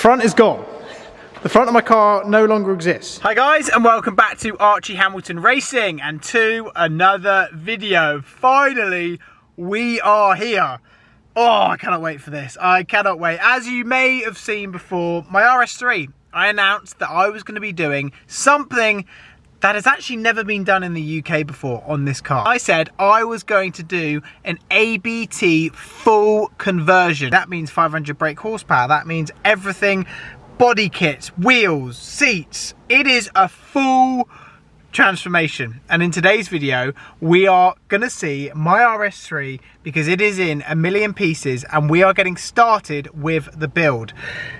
Front is gone. The front of my car no longer exists. Hi guys, and welcome back to Archie Hamilton Racing and to another video. Finally, we are here. Oh, I cannot wait for this. I cannot wait. As you may have seen before, my RS3, I announced that I was going to be doing something that has actually never been done in the UK before on this car. I said I was going to do an ABT full conversion. That means 500 brake horsepower. That means everything, body kits, wheels, seats. It is a full transformation. And in today's video, we are gonna see my RS3 because it is in a million pieces and we are getting started with the build.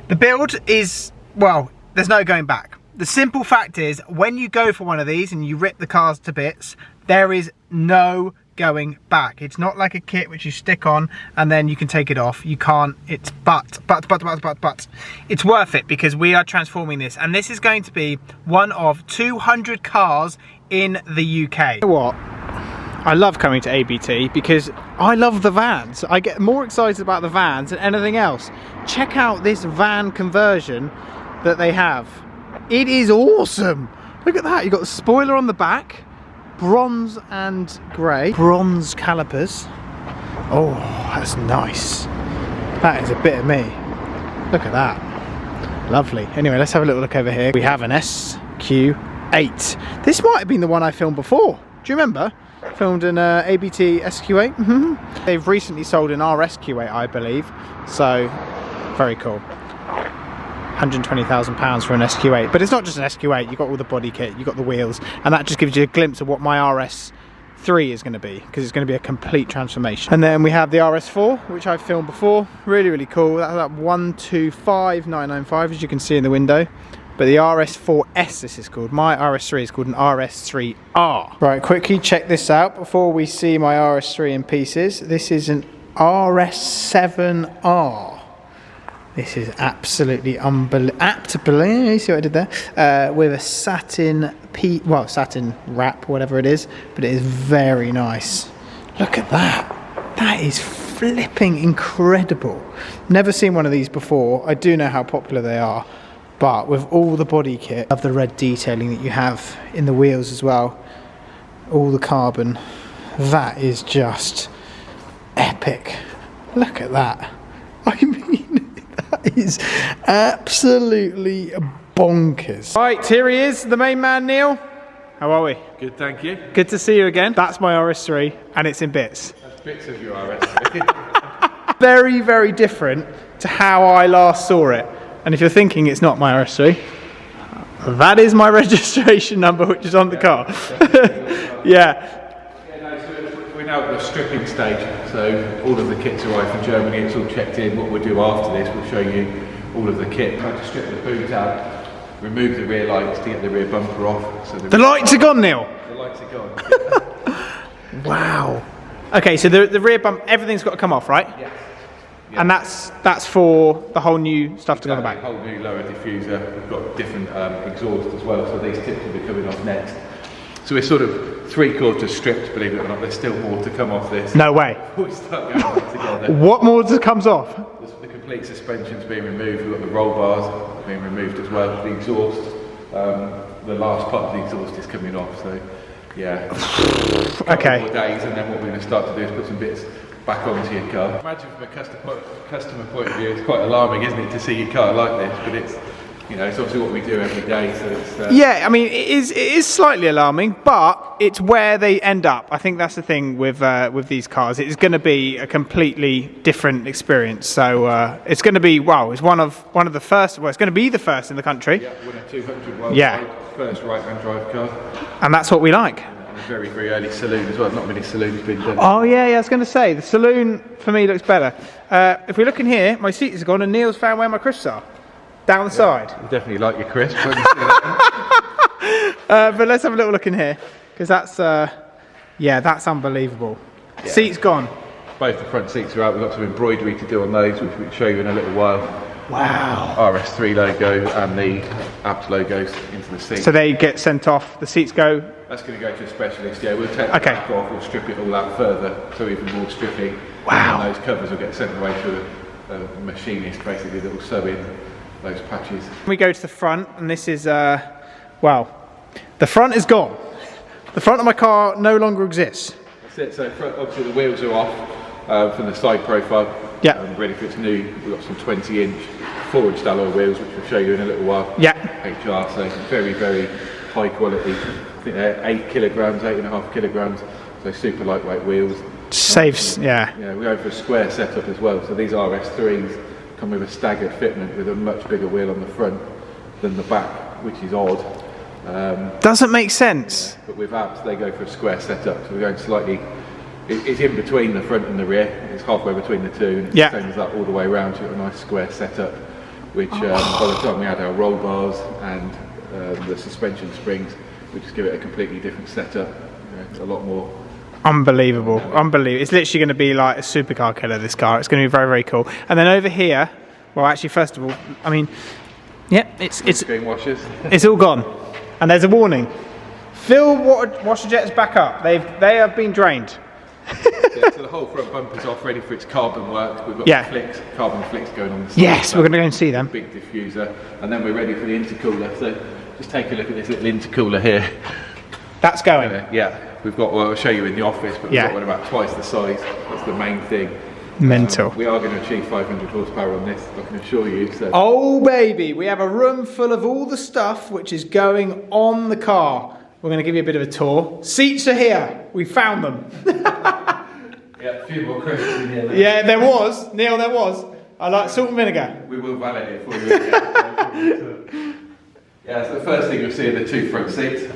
The build is, well, there's no going back. The simple fact is, when you go for one of these and you rip the cars to bits, there is no going back. It's not like a kit which you stick on and then you can take it off. You can't. It's but. It's worth it because we are transforming this, and this is going to be one of 200 cars in the UK. You know what? I love coming to ABT because I love the vans. I get more excited about the vans than anything else. Check out this van conversion that they have. It is awesome. Look at that. You've got the spoiler on the back, bronze and grey, bronze calipers. Oh, that's nice. That is a bit of me. Look at that. Lovely. Anyway, let's have a little look over here. We have an SQ8. This might have been the one I filmed before. Do you remember? Filmed an ABT SQ8. They've recently sold an RSQ8, I believe. So, very cool. £120,000 for an SQ8, but it's not just an SQ8. You've got all the body kit, you've got the wheels, and that just gives you a glimpse of what my RS3 is going to be, because it's going to be a complete transformation. And then we have the RS4, which I've filmed before. Really cool. That's at 125,995, as you can see in the window. But the RS4S, this is called. My RS3 is called an RS3-R. Right, quickly check this out before we see my RS3 in pieces. This is an RS7R. This is absolutely unbelievable. You see what I did there? With a satin satin wrap, whatever it is, but it is very nice. Look at that. That is flipping incredible. Never seen one of these before. I do know how popular they are, but with all the body kit, of the red detailing that you have in the wheels as well, all the carbon, that is just epic. Look at that. I mean, that is absolutely bonkers. Right, here he is, the main man, Neil. How are we? Good, thank you. Good to see you again. That's my RS3, and it's in bits. That's bits of your RS3. Very different to how I last saw it. And if you're thinking it's not my RS3, that is my registration number, which is on the car. Yeah. We're now at the stripping stage, so all of the kits arrive from Germany, it's all checked in. What we'll do after this, we'll show you all of the kit. We'll have to strip the boot out, remove the rear lights to get the rear bumper off. So the lights are gone, Neil? The lights are gone. Wow. Okay, so the rear bumper, everything's got to come off, right? Yes. And that's for the whole new stuff to go on the back? A whole new lower diffuser. We've got different exhaust as well, so these tips will be coming off next. So we're sort of 3/4 stripped, believe it or not. There's still more to come off this. No way. We start going on together. What more comes off? The complete suspension's being removed. We've got the roll bars being removed as well. The exhaust, the last part of the exhaust is coming off. So, yeah. Okay. 4 days, and then what we're going to start to do is put some bits back onto your car. Imagine from a customer point of view, it's quite alarming, isn't it, to see your car like this? But it's, you know, it's obviously what we do every day, so it's... Yeah, I mean, it is slightly alarming, but it's where they end up. I think that's the thing with these cars. It's going to be a completely different experience. So it's going to be, wow, it's one of the first, well, it's going to be the first in the country. Yeah, winner 200 worldwide, yeah. First right-hand drive car. And that's what we like. And a very early saloon as well. Not many saloons been done. Oh, yeah, I was going to say, the saloon, for me, looks better. If we look in here, my seat is gone and Neil's found where my crisps are. Down the side. I definitely like your crisp. But let's have a little look in here, because that's that's unbelievable. Yeah. Seat's gone. Both the front seats are out. We've got some embroidery to do on those, which we'll show you in a little while. Wow. RS3 logo and the ABT logos into the seat. So they get sent off. The seats go. That's going to go to a specialist. Yeah, we'll take the back off. We'll strip it all out further, so even more stripping. Wow. And those covers will get sent away to a machinist, basically, that will sew in those patches. We go to the front, and this is, well, the front is gone. The front of my car no longer exists. That's it, so front, obviously the wheels are off from the side profile. Yeah. Ready for its new, we've got some 20-inch 4-inch alloy wheels, which we'll show you in a little while. Yeah. HR, so very, very high quality. I think they're 8 kilograms, 8.5 kilograms, so super lightweight wheels. Saves, yeah. Yeah, we go for a square setup as well, so these RS3s come with a staggered fitment with a much bigger wheel on the front than the back, which is odd. Doesn't make sense. But with apps, they go for a square setup, so we're going slightly, it's in between the front and the rear, it's halfway between the two, and it's the same as that all the way around, so you've got a nice square setup, which by the time we add our roll bars and the suspension springs, we just give it a completely different setup, a lot more. Unbelievable, unbelievable. It's literally going to be like a supercar killer, this car. It's going to be very, very cool. And then over here, well, actually, first of all, I mean, yeah, it's Screen washers. It's all gone. And there's a warning. Fill washer jets back up. They have been drained. So the whole front bumper's off, ready for its carbon work. We've got flicks, carbon flicks going on the side. Yes, we're going to go and see them. Big diffuser. And then we're ready for the intercooler. So just take a look at this little intercooler here. That's going. Yeah. We've got, well, I'll show you in the office, but we've got one about twice the size. That's the main thing. Mental. We are going to achieve 500 horsepower on this, I can assure you. So. Oh baby, we have a room full of all the stuff which is going on the car. We're going to give you a bit of a tour. Seats are here. We found them. Yeah, a few more questions in here. Then. Yeah, there was. Neil, there was. I like salt and vinegar. We will validate it for you again. Yeah, so the first thing you'll see are the two front seats.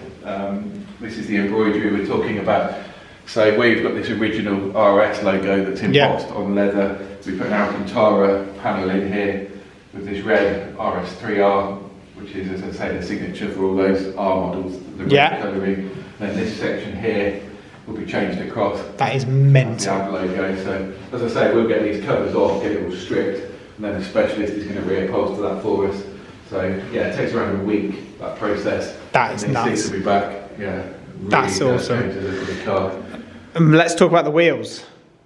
This is the embroidery we're talking about. So where you've got this original RS logo that's embossed on leather, we put an Alcantara panel in here with this red RS3-R, which is, as I say, the signature for all those R models, the red colouring. And this section here will be changed across. That is mental. The Audi logo. So as I say, we'll get these covers off, get it all stripped, and then the specialist is going to reupholster that for us. So yeah, it takes around a week, that process. That is nuts. Seats will be back. Yeah, really that's awesome. Change the look of the car. Let's talk about the wheels.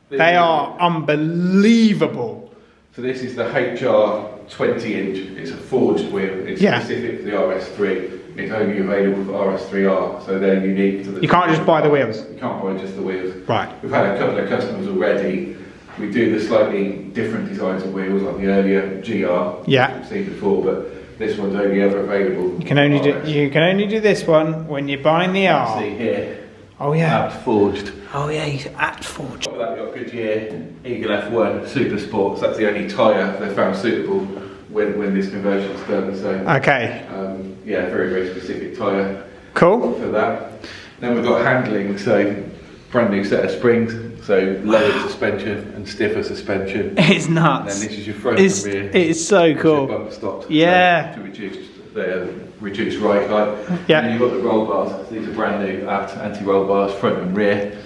They are unbelievable. So this is the HR 20-inch. It's a forged wheel. It's specific for the RS3. It's only available for RS3R, so they're unique to the. You can't just buy the wheels. You can't buy just the wheels. Right. We've had a couple of customers already. We do the slightly different designs of wheels, like the earlier GR. Yeah. You've seen before, but this one's only ever available. You can only do this one when you're buying the R. See here. Oh yeah. Apt forged. Oh yeah, he's at forged. Top of that, you've got Goodyear Eagle F1 Super Sports. That's the only tyre they found suitable when this conversion's done. So okay. Yeah, very, very specific tyre. Cool. For that. Then we've got handling, so brand new set of springs, so lowered suspension and stiffer suspension. It's nuts. And then this is your front and rear. It is so cool. Bumper stops. Yeah. So to reduce ride height. Yeah. And then you've got the roll bars. So these are brand new anti-roll bars, front and rear,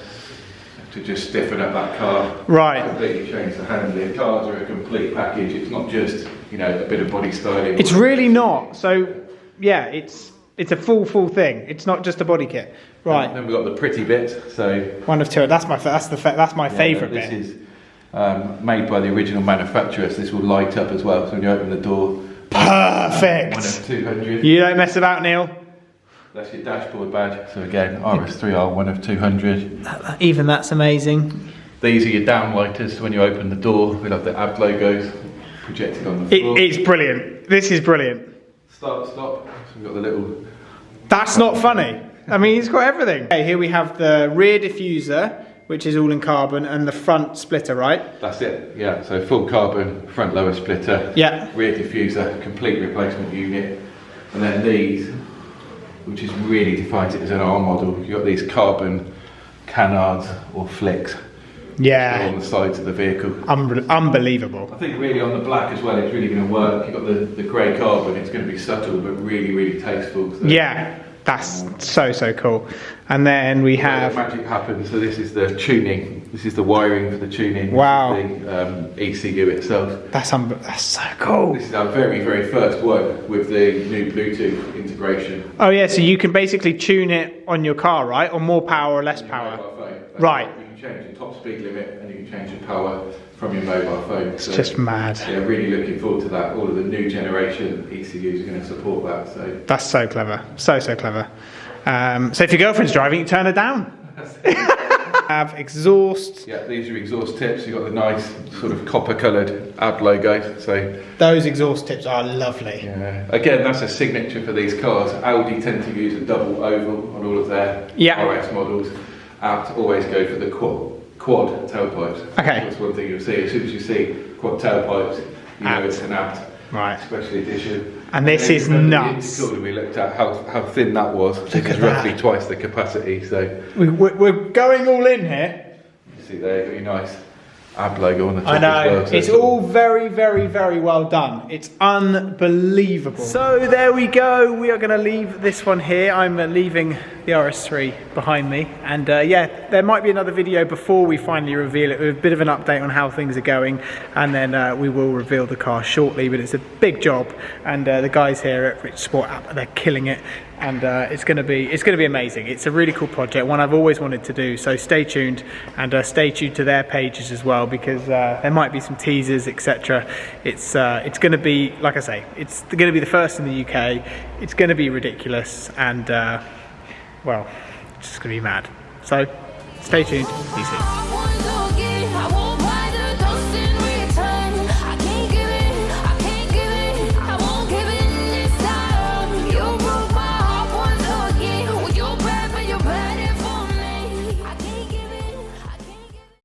to just stiffen up that car. Right. Completely change the handling. Cars are a complete package. It's not just, you know, a bit of body styling. It's really not. So yeah, it's a full thing. It's not just a body kit. Right. And then we've got the pretty bit. So one of two. That's my favourite bit. This is made by the original manufacturers. This will light up as well. So when you open the door. Perfect. 1 of 200. You don't mess about, Neil. That's your dashboard badge. So again, RS3R 1 of 200. Even that's amazing. These are your downlighters. So when you open the door, we'll have the AB logos projected on the floor. It's brilliant. This is brilliant. Start, stop. So we've got the little. That's not funny. I mean, it's got everything. Okay, here we have the rear diffuser, which is all in carbon, and the front splitter, right? That's it, yeah. So full carbon, front lower splitter, rear diffuser, complete replacement unit. And then these, which is really defines it as an R model. You've got these carbon canards or flicks on the sides of the vehicle. Unbelievable. I think really on the black as well, it's really going to work. You've got the grey carbon, it's going to be subtle but really, really tasteful. So. Yeah. That's so cool. And then we have magic happens. So this is the tuning. This is the wiring for the tuning. Wow. The ECU itself. That's so cool. This is our very first one with the new Bluetooth integration. Oh yeah, so you can basically tune it on your car, right? Or more power or less power. Phone. Right. You can change the top speed limit and you can change the power from your mobile phone. It's just mad. Yeah, really looking forward to that. All of the new generation ECUs are going to support that. So that's so clever, so clever. So if your girlfriend's driving, you turn her down. Have exhaust. Yeah, these are exhaust tips. You've got the nice sort of copper coloured AB logo. So those exhaust tips are lovely. yeah, again, that's a signature for these cars. Audi tend to use a double oval on all of their RS models. Apt always go for the quad tailpipes. Okay. That's one thing you'll see. As soon as you see quad tailpipes, you know it's an Apt special edition. And this is nuts. The we looked at how thin that was. Look at that. Roughly twice the capacity. So we're going all in here. you see there, you've got your nice AB logo on the top I know, as well. So it's all very well done. It's unbelievable. So there we go, we are going to leave this one here. I'm leaving the RS3 behind me, and yeah, there might be another video before we finally reveal it with a bit of an update on how things are going, and then we will reveal the car shortly. But it's a big job, and the guys here at Richter Sport, they're killing it, and it's going to be amazing. It's a really cool project, one I've always wanted to do, so stay tuned, and stay tuned to their pages as well, because there might be some teasers, etc. It's going to be, like I say, it's going to be the first in the UK. It's going to be ridiculous, and well, it's just going to be mad. So stay tuned. Be soon.